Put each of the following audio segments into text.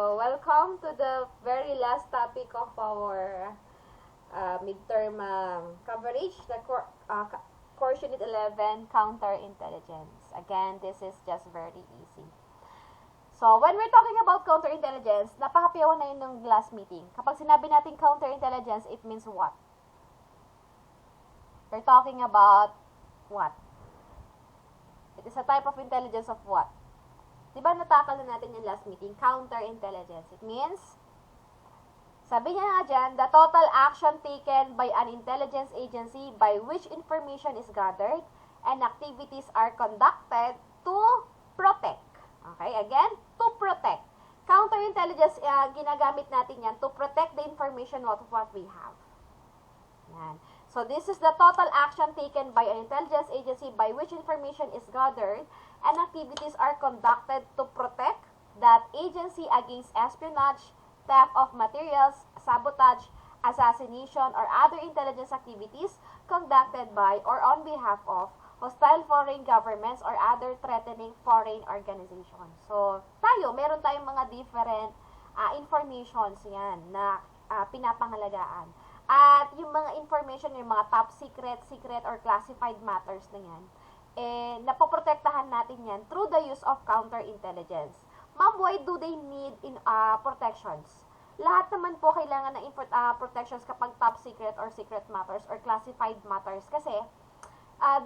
So, welcome to the very last topic of our midterm coverage, the course unit 11, counterintelligence. Again, this is just very easy. So, when we're talking about counterintelligence, napakapiyawan na yun ng last meeting. Kapag sinabi natin counterintelligence, it means what? We're talking about what? It is a type of intelligence of what? Diba natakal na natin yung last meeting? Counterintelligence. It means, sabi niya nga dyan, the total action taken by an intelligence agency by which information is gathered and activities are conducted to protect. Okay, again, to protect. Counterintelligence, ginagamit natin yan to protect the information of what we have. Yan. So, this is the total action taken by an intelligence agency by which information is gathered and activities are conducted to protect that agency against espionage, theft of materials, sabotage, assassination, or other intelligence activities conducted by or on behalf of hostile foreign governments or other threatening foreign organizations. So, meron tayong mga different informations yan na pinapangalagaan. At yung mga information, yung mga top secret, or classified matters na yan, napoprotektahan natin yan through the use of counterintelligence. Ma'am, why do they need protections? Lahat naman po kailangan ng protections kapag top secret or secret matters or classified matters kasi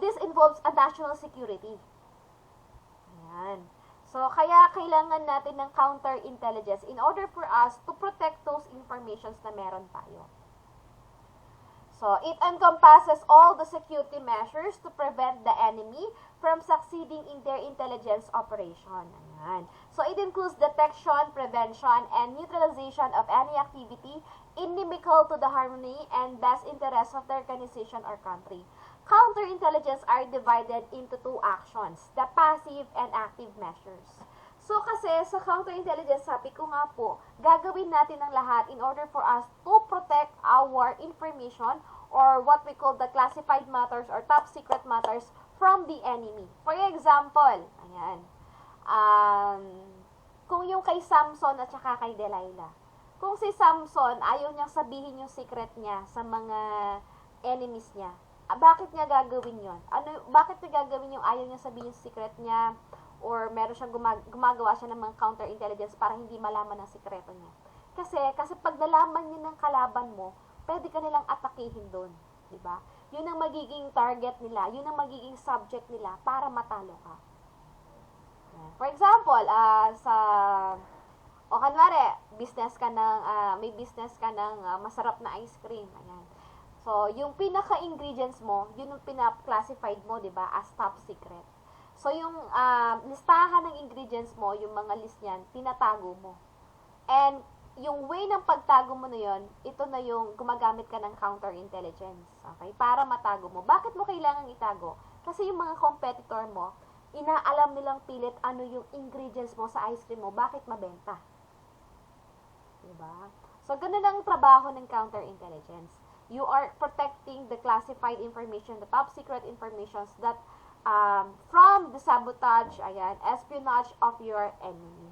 this involves a national security. Ayan. So, kaya kailangan natin ng counterintelligence in order for us to protect those informations na meron tayo. So, it encompasses all the security measures to prevent the enemy from succeeding in their intelligence operation. Ayan. So, it includes detection, prevention, and neutralization of any activity inimical to the harmony and best interests of the organization or country. Counterintelligence are divided into two actions, the passive and active measures. So, kasi sa counterintelligence, sabi ko nga po, gagawin natin ang lahat in order for us to protect our information or what we call the classified matters or top secret matters from the enemy. For example, ayan, kung yung kay Samson at saka kay Delilah. Kung si Samson, ayaw niyang sabihin yung secret niya sa mga enemies niya. Bakit niya gagawin yon? Bakit niya gagawin yung ayaw niya sabihin yung secret niya? Or meron siyang gumagawa siya ng mga counterintelligence para hindi malaman ang sikreto niya. Kasi pag nalaman niya ng kalaban mo, pwede ka nilang atakihin doon. Diba? Yun ang magiging target nila, yun ang magiging subject nila para matalo ka. For example, kanwari, may business ka ng masarap na ice cream. Ayan. So, yung pinaka-ingredients mo, yun yung pinaka-classified mo, diba, as top secret. So, yung listahan ng ingredients mo, yung mga list niyan, tinatago mo. And, yung way ng pagtago mo na yun, ito na yung gumagamit ka ng counterintelligence. Okay? Para matago mo. Bakit mo kailangan itago? Kasi yung mga competitor mo, inaalam nilang pilit ano yung ingredients mo sa ice cream mo, bakit mabenta. Diba? So, ganun ang trabaho ng counterintelligence. You are protecting the classified information, the top secret informations that from the sabotage, ayan, espionage of your enemy.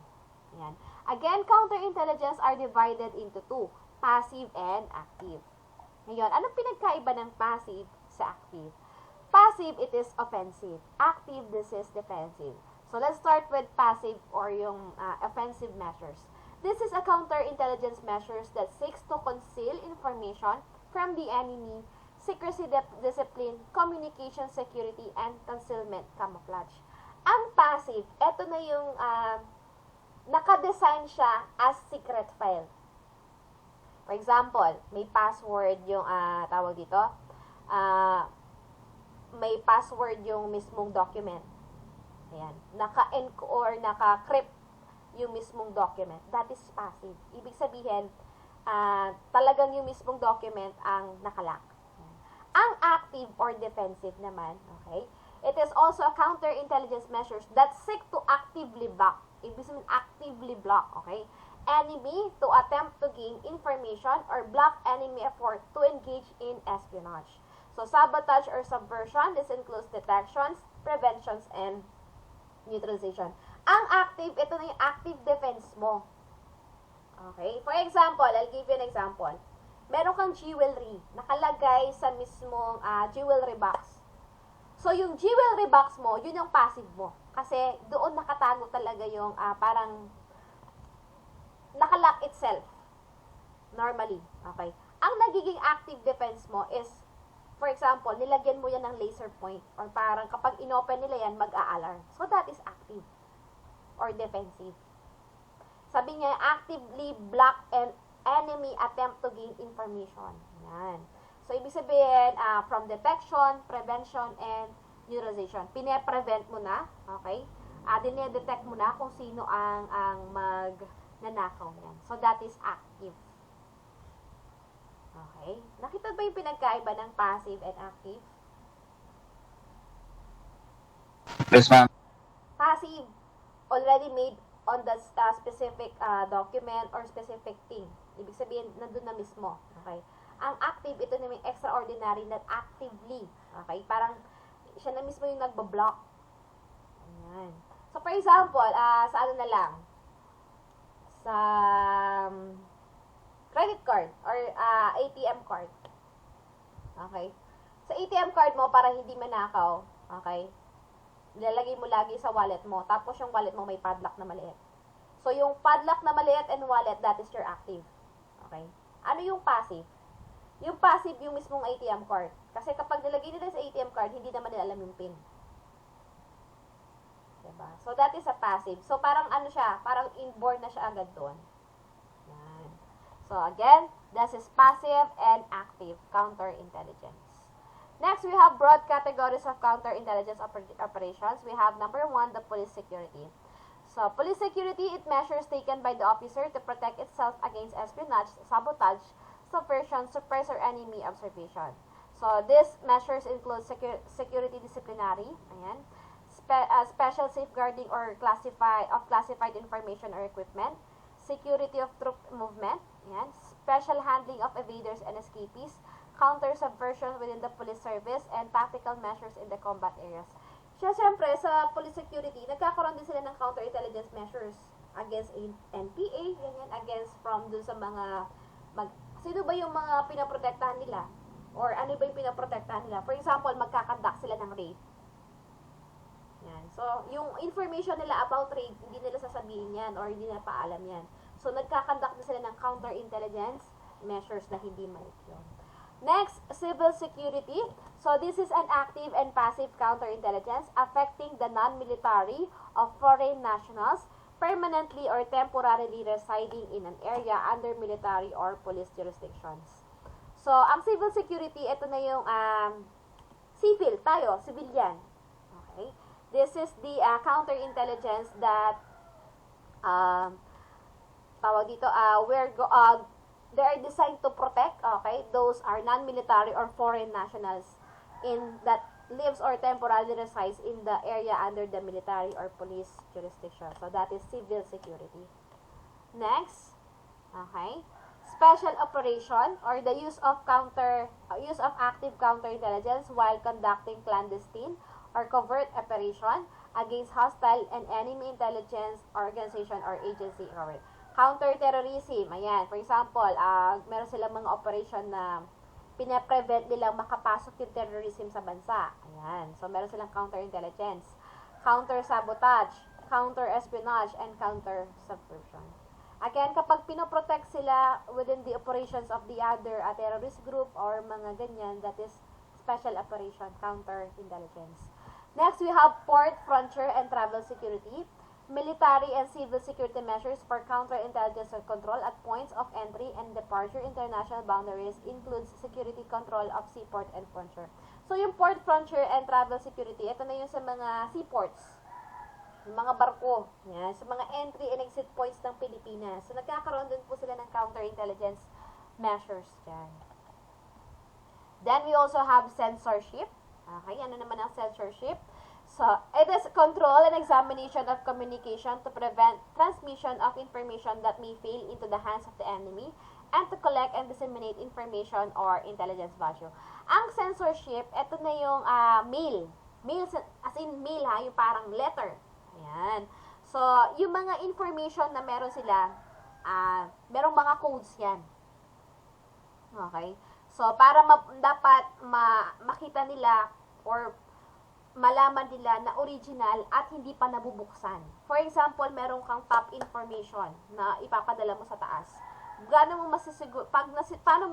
Ayan. Again, counterintelligence are divided into two, passive and active. Ngayon, anong pinagkaiba ng passive sa active? Passive, it is offensive. Active, this is defensive. So, let's start with passive or yung offensive measures. This is a counterintelligence measures that seeks to conceal information from the enemy, secrecy discipline, communication security, and concealment camouflage. Ang passive, eto na yung nakadesign siya as secret file. For example, may password yung tawag dito, may password yung mismong document. Ayan, naka-encrypt or naka-crypt yung mismong document. That is passive. Ibig sabihin, talagang yung mismong document ang nakalock. Ang active or defensive naman, okay, it is also a counterintelligence measures that seek to actively block, ibig sabihin actively block, okay, enemy to attempt to gain information or block enemy effort to engage in espionage. So, sabotage or subversion, this includes detections, preventions, and neutralization. Ang active, ito na yung active defense mo. Okay? For example, I'll give you an example. Meron kang jewelry, nakalagay sa mismong jewelry box. So, yung jewelry box mo, yun yung passive mo. Kasi, doon nakatago talaga yung parang nakalock itself. Normally. Okay? Ang nagiging active defense mo is, for example, nilagyan mo yan ng laser point or parang kapag inopen nila yan, mag-a-alarm. So, that is active or defensive. Sabi niya, actively block an enemy attempt to gain information. Yan. So, ibig sabihin, from detection, prevention, and neutralization. Pine-prevent mo na, okay? Dinedetect mo na kung sino ang magnanakaw yan. So, that is active. Okay? Nakita ba yung pinagkaiba ng passive and active? Yes, ma'am. Passive, already made on the specific document or specific thing. Ibig sabihin, nandun na mismo. Okay? Ang active, ito na yung extraordinary na actively. Okay? Parang, siya na mismo yung nagbablock. Ayan. So, for example, sa ano na lang? Sa credit card or ATM card. Okay? Sa ATM card mo, para hindi manakaw, okay? Nilalagay mo lagi sa wallet mo. Tapos yung wallet mo may padlock na maliit. So, yung padlock na maliit and wallet, that is your active. Okay? Ano yung passive? Yung passive, yung mismong ATM card. Kasi kapag nilagay nila sa ATM card, hindi naman nila alam yung PIN. Diba? So, that is a passive. So, parang ano siya, parang inborn na siya agad doon. Yan. So, again, this is passive and active counterintelligence. Next, we have broad categories of counterintelligence operations. We have number 1, the police security. So, police security, it measures taken by the officer to protect itself against espionage, sabotage, subversion, suppress, or enemy observation. So, these measures include security disciplinary, ayan, special safeguarding or classified information or equipment, security of troop movement, ayan, special handling of evaders and escapees, counter-subversion within the police service, and tactical measures in the combat areas. Siyempre, sa police security, nagkakaroon din sila ng counter-intelligence measures against NPA, ganyan, against from dun sa mga, sino ba yung mga pinaprotektahan nila? Or ano ba yung pinaprotektahan nila? For example, magkakandak sila ng raid. Yan. So, yung information nila about raid, hindi nila sasabihin yan or hindi nila paalam yan. So, nagkakandak din sila ng counter-intelligence measures na hindi maliit yun. Next, civil security. So, this is an active and passive counterintelligence affecting the non-military of foreign nationals permanently or temporarily residing in an area under military or police jurisdictions. So, ang civil security, ito na yung civil, tayo, civilian. Okay? This is the counterintelligence that tawag dito, they are designed to protect, okay, those are non-military or foreign nationals in that lives or temporarily resides in the area under the military or police jurisdiction. So, that is civil security. Next, okay, special operation or the use of active counterintelligence while conducting clandestine or covert operation against hostile and enemy intelligence organization or agency. Counter-terrorism, ayan. For example, meron silang mga operation na pinaprevent nilang makapasok yung terrorism sa bansa. Ayan. So, meron silang counter-intelligence, counter-sabotage, counter-espionage, and counter-subversion. Again, kapag pinoprotect sila within the operations of the other terrorist group or mga ganyan, that is special operation, counter-intelligence. Next, we have port, frontier, and travel security. Military and civil security measures for counterintelligence and control at points of entry and departure international boundaries includes security control of seaport and frontier. So, yung port, frontier, and travel security, ito na yung sa mga seaports, yung mga barko, yan, sa mga entry and exit points ng Pilipinas. So, nagkakaroon din po sila ng counterintelligence measures dyan. Then, we also have censorship. Okay, ano naman ang censorship? So, it is control and examination of communication to prevent transmission of information that may fail into the hands of the enemy and to collect and disseminate information or intelligence value. Ang censorship, ito na yung mail. Mail, as in mail ha, yung parang letter. Ayan. So, yung mga information na meron codes yan. Okay? So, para dapat makita nila or malaman nila na original at hindi pa nabubuksan. For example, meron kang top information na ipapadala mo sa taas. Paano mo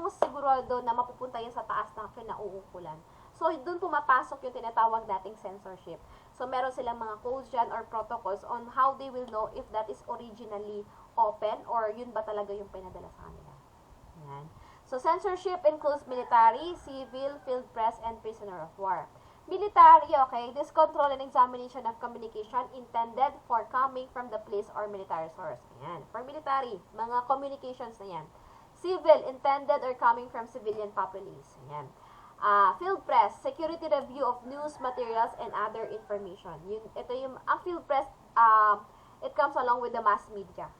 masigurado na mapupunta yan sa taas na kinauukulan? So, doon pumapasok yung tinatawag nating censorship. So, meron silang mga codes dyan or protocols on how they will know if that is originally open or yun ba talaga yung pinadala sa kanila. Yan. So, censorship includes military, civil, field press, and prisoner of war. Military, okay, this control and examination of communication intended for coming from the police or military source. Ayan. For military, mga communications na yan. Civil, intended or coming from civilian populace. Ayan. Field press, security review of news materials and other information. Ang field press, it comes along with the mass media.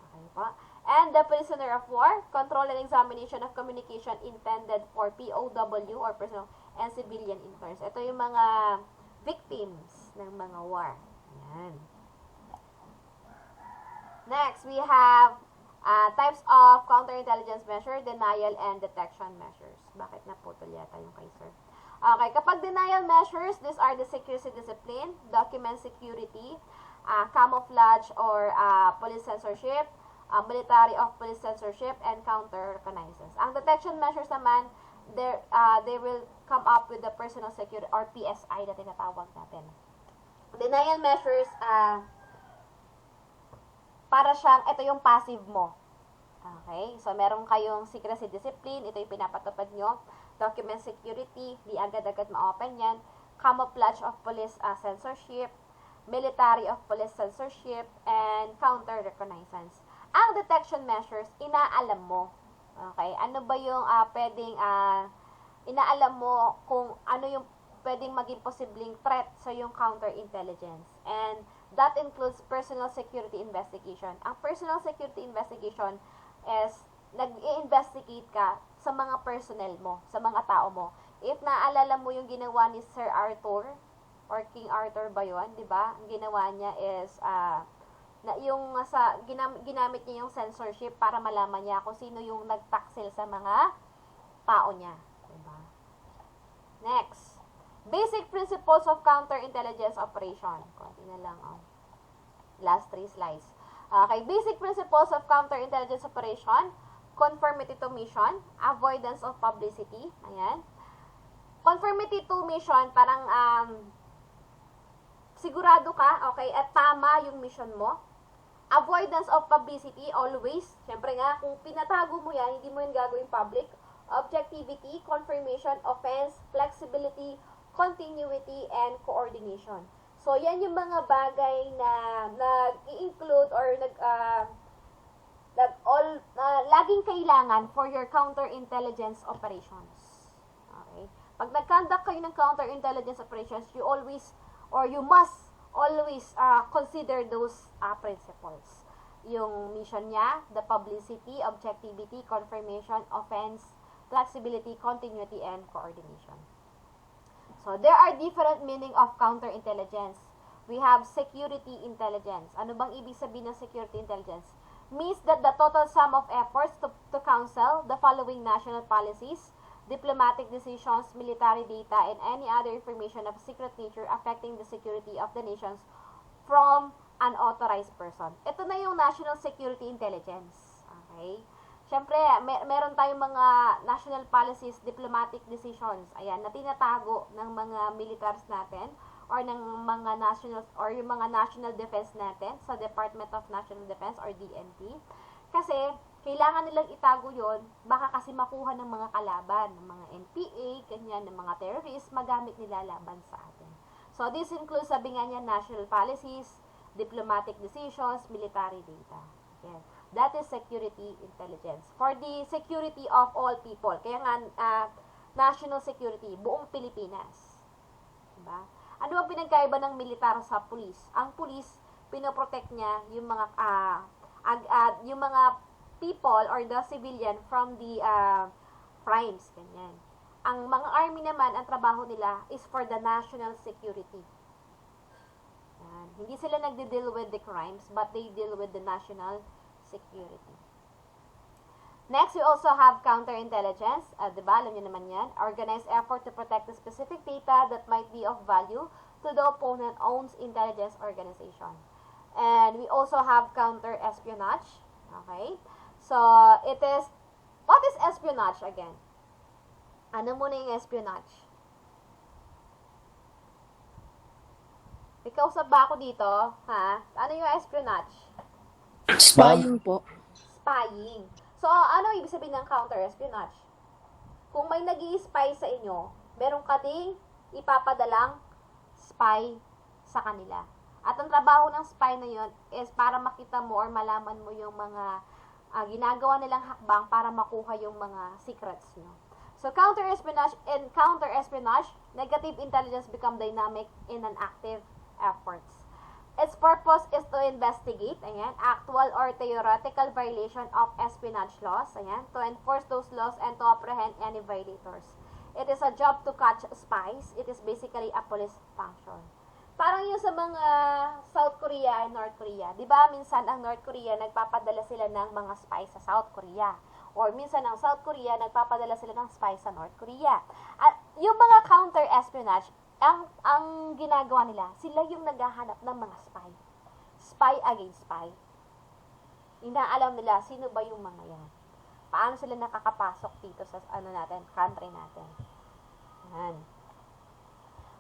Okay po? And the prisoner of war, control and examination of communication intended for POW or personal and civilian interns. Ito yung mga victims ng mga war. Ayan. Next, we have types of counterintelligence measure, denial, and detection measures. Bakit naputol yata yung kay sir? Okay, kapag denial measures, these are the secrecy discipline, document security, camouflage or police censorship, military of police censorship, and counter reconnaissance. Ang detection measures naman, they will come up with the personal security or PSI na tinatawag natin. Denial measures, para siyang, ito yung passive mo. Okay? So, meron kayong secrecy discipline, ito yung pinapatupad nyo. Document security, di agad-agad ma-open yan. Camouflage of police censorship, military of police censorship, and counter reconnaissance. Ang detection measures, inaalam mo. Okay? Ano ba yung pwedeng, inaalam mo kung ano yung pwedeng maging posibleng threat sa yung counterintelligence. And that includes personal security investigation. Ang personal security investigation is nag-i-investigate ka sa mga personnel mo, sa mga tao mo. If naalala mo yung ginawa ni Sir Arthur, or King Arthur ba yun, di ba? Ang ginawa niya is, ginamit niya yung censorship para malaman niya kung sino yung nagtaksil sa mga tao niya. Diba? Next. Basic principles of counterintelligence operation. Konti na lang, oh. Last 3 slides. Okay, basic principles of counterintelligence operation. Conformity to mission. Avoidance of publicity. Ayan. Conformity to mission, parang sigurado ka, okay, at tama yung mission mo. Avoidance of publicity, always. Siyempre nga, kung pinatago mo yan, hindi mo yan gagawin public. Objectivity, confirmation, offense, flexibility, continuity, and coordination. So, yan yung mga bagay na nag-i-include or laging kailangan for your counterintelligence operations. Okay? Pag nag-conduct kayo ng counterintelligence operations, you always, or you must always consider those principles. Yung mission niya, the publicity, objectivity, confirmation, offense, flexibility, continuity, and coordination. So, there are different meaning of counterintelligence. We have security intelligence. Ano bang ibig sabihin ng security intelligence? Means that the total sum of efforts to counsel the following national policies, diplomatic decisions, military data, and any other information of secret nature affecting the security of the nations from an authorized person. Ito na yung national security intelligence. Okay? Siyempre, meron tayong mga national policies, diplomatic decisions, ayan, na tinatago ng mga militaries natin or ng mga national or yung mga national defense natin sa Department of National Defense or DND. Kasi kailangan nilang itago 'yon, baka kasi makuha ng mga kalaban, ng mga NPA, ganyan, ng mga terrorists, magamit nila laban sa atin. So this includes, sabi nga niya, national policies, diplomatic decisions, military data. Okay. That is security intelligence. For the security of all people. Kaya nga, national security, buong Pilipinas. Diba? Ano ang pinagkaiba ng militar sa pulis? Ang pulis, pinoprotect niya yung mga people or the civilian from the crimes. Ganyan. Ang mga army naman, ang trabaho nila is for the national security. Yan. Hindi sila nagde-deal with the crimes, but they deal with the national security. Next, we also have counterintelligence. Diba? Alam nyo naman yan. Organized effort to protect the specific data that might be of value to the opponent owns intelligence organization. And we also have counter-espionage. Okay? So, it is, what is espionage again? Ano muna yung espionage? Ikaw sa ba ako dito? Ha? Ano yung espionage? Spying po. Spying. So, ano ibig sabihin ng counter-espionage? Kung may nag-i-spy sa inyo, meron ka ding ipapadalang spy sa kanila. At ang trabaho ng spy na yun is para makita mo or malaman mo yung mga ginagawa nilang hakbang para makuha yung mga secrets nyo. So, counter-espionage and counter-espionage, negative intelligence become dynamic in an active efforts. Its purpose is to investigate, ayan, actual or theoretical violation of espionage laws, ayan, to enforce those laws and to apprehend any violators. It is a job to catch spies. It is basically a police function. Parang yung sa mga South Korea and North Korea. Di ba minsan ang North Korea nagpapadala sila ng mga spies sa South Korea. Or minsan ang South Korea nagpapadala sila ng spies sa North Korea. At yung mga counter-espionage, ang ginagawa nila, sila yung naghahanap ng mga spy. Spy against spy. Inaalam nila sino ba yung mga yan. Paano sila nakakapasok dito sa country natin. Yan.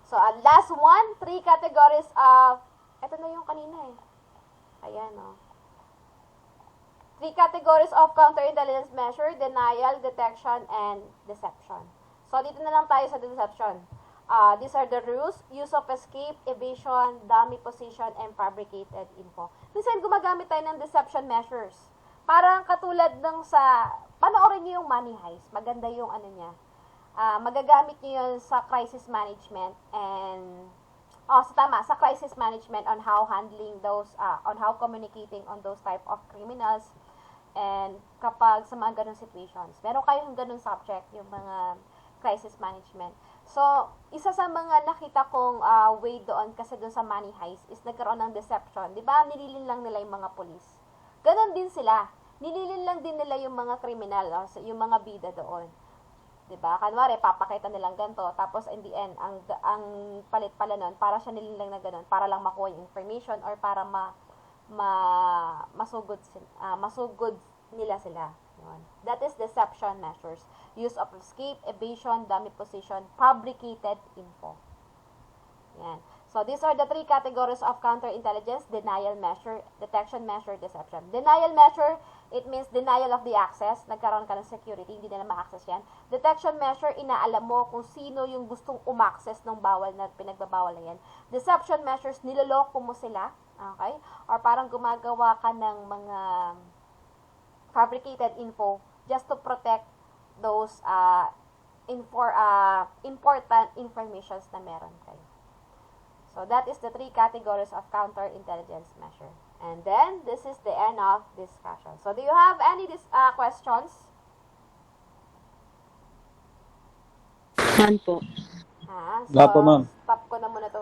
So, last one, 3 categories of, ito na yung kanina eh. Ayan, oh. 3 categories of counterintelligence measure, denial, detection, and deception. So, dito na lang tayo sa deception. These are the rules, use of escape, evasion, dummy position, and fabricated info. Minsan gumagamit tayo ng deception measures. Parang katulad ng sa, panoorin nyo yung money heist. Maganda yung ano niya. Magagamit nyo yun sa crisis management and, sa crisis management on how handling those, on how communicating on those type of criminals and kapag sa mga ganun situations. Meron kayong ganun subject, yung mga crisis management. So, isa sa mga nakita kong way doon kasi doon sa money heist is nagkaroon ng deception. Di ba? Nililin lang nila yung mga police. Ganon din sila. Nililin lang din nila yung mga criminal, yung mga bida doon. Di ba? Kanwari, papakita nilang ganito. Tapos, in the end, ang palit pala nun, para siya nililin lang na ganon, para lang makuha yung information or para masugod nila sila. Yun. That is deception measures. Use of escape, evasion, dummy position, fabricated info. Yan. So, these are the 3 categories of counterintelligence: denial measure, detection measure, deception. Denial measure, it means denial of the access. Nagkaroon ka ng security, hindi nila ma-access yan. Detection measure, inaalam mo kung sino yung gustong umaccess ng bawal na pinagbabawal na yan. Deception measures, niloloko mo sila. Okay? Or parang gumagawa ka ng mga fabricated info just to protect those important informations na meron kayo. So, that is the 3 categories of counterintelligence measure. And then, this is the end of discussion. So, do you have any questions? Yan po. So, Wala po, ma'am. stop ko na muna to.